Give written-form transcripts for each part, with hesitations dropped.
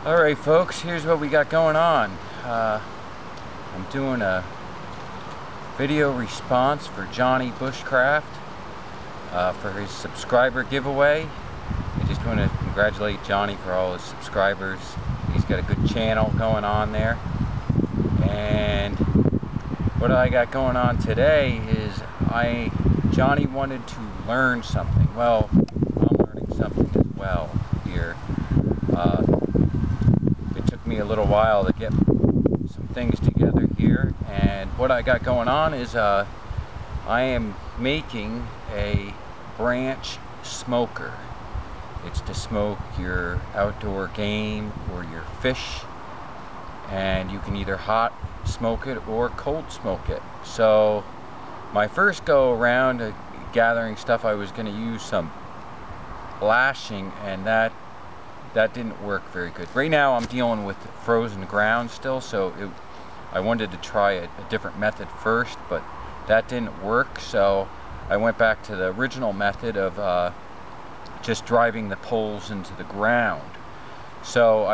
Alright folks, here's what we got going on. I'm doing a video response for Jonny Bushcraft for his subscriber giveaway. I just want to congratulate Jonny for all his subscribers. He's got a good channel going on there. And what I got going on today is Jonny wanted to learn something. Well, I'm learning something as well here. It took me a little while to get some things together here, and what I got going on is I am making a branch smoker. It's to smoke your outdoor game or your fish, and you can either hot smoke it or cold smoke it. So my first go around gathering stuff, I was going to use some lashing, and that didn't work very good. Right now I'm dealing with frozen ground still, so I wanted to try a different method first, but that didn't work, so I went back to the original method of just driving the poles into the ground. So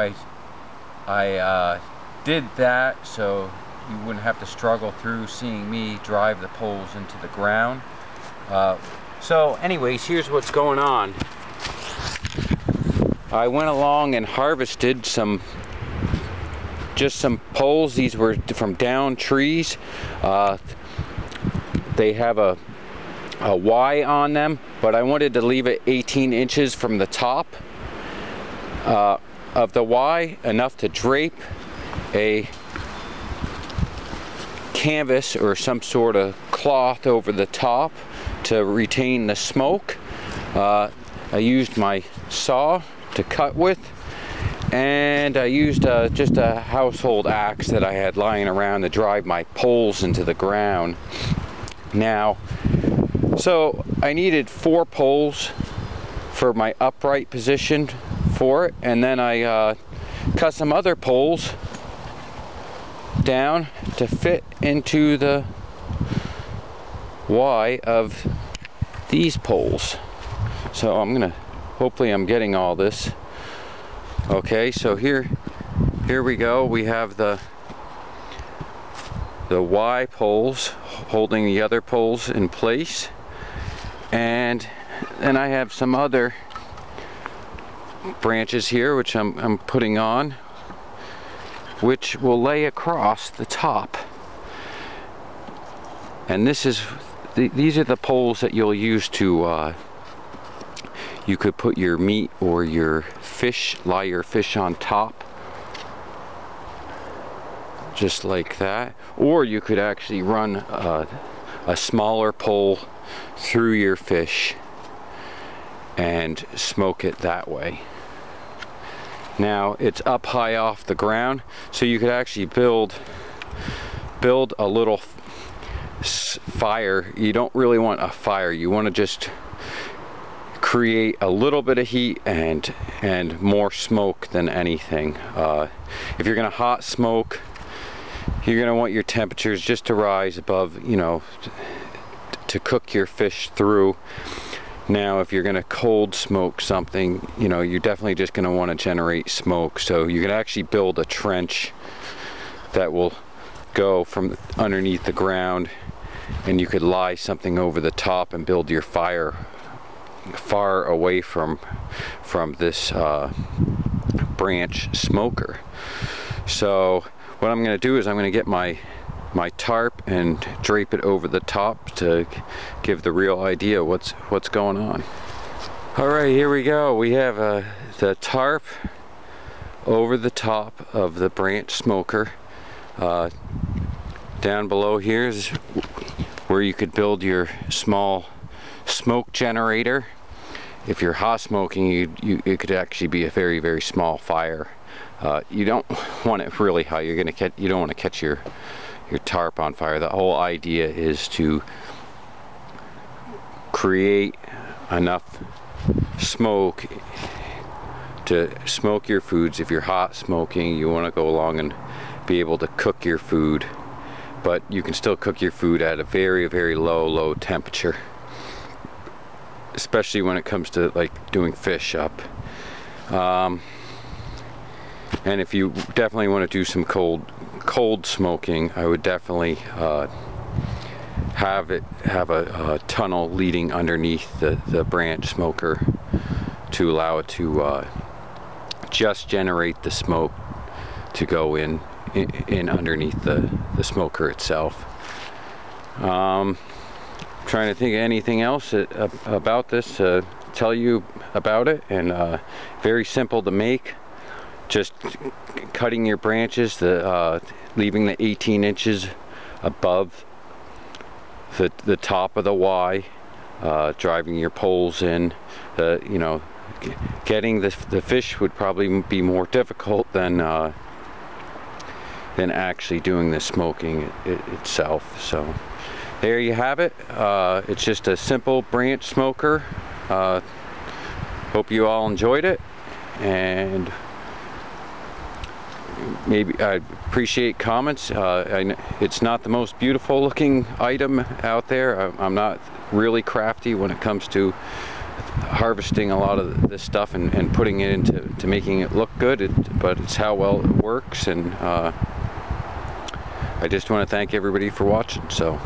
I did that so you wouldn't have to struggle through seeing me drive the poles into the ground. So anyways, here's what's going on. I went along and harvested just some poles. These were from down trees. They have a Y on them, but I wanted to leave it 18 inches from the top of the Y, enough to drape a canvas or some sort of cloth over the top to retain the smoke. I used my saw to cut with, and I used just a household axe that I had lying around to drive my poles into the ground. Now, so I needed 4 poles for my upright position for it, and then I cut some other poles down to fit into the Y of these poles. So hopefully I'm getting all this. Okay, so here we go. We have the Y poles holding the other poles in place, and then I have some other branches here which I'm putting on, which will lay across the top. And these are the poles that you'll use to you could put your meat or your fish, lie your fish on top, just like that. Or you could actually run a smaller pole through your fish and smoke it that way. Now it's up high off the ground, so you could actually build a little fire. You don't really want a fire, you want to just create a little bit of heat and more smoke than anything. If you're gonna hot smoke, you're gonna want your temperatures just to rise above, to cook your fish through. Now if you're gonna cold smoke something, you're definitely just gonna want to generate smoke. So you can actually build a trench that will go from underneath the ground, and you could lie something over the top and build your fire far away from this branch smoker. So what I'm going to do is I'm going to get my tarp and drape it over the top to give the real idea what's going on. Alright, here we go. We have the tarp over the top of the branch smoker. Down below here is where you could build your small smoke generator. If you're hot smoking, it could actually be a very, very small fire. You don't want it really high. You don't want to catch your tarp on fire. The whole idea is to create enough smoke to smoke your foods. If you're hot smoking, you want to go along and be able to cook your food, but you can still cook your food at a very, very low temperature, especially when it comes to like doing fish up. And if you definitely want to do some cold smoking, I would definitely have a tunnel leading underneath the branch smoker to allow it to just generate the smoke to go in underneath the smoker itself. Trying to think of anything else about this to tell you about it, and very simple to make. Just cutting your branches, leaving the 18 inches above the top of the Y, driving your poles in. You know, getting the fish would probably be more difficult than actually doing the smoking itself. So there you have it. It's just a simple branch smoker. Hope you all enjoyed it, and maybe I appreciate comments. It's not the most beautiful looking item out there. I'm not really crafty when it comes to harvesting a lot of this stuff and putting it into making it look good, but it's how well it works. And I just want to thank everybody for watching. So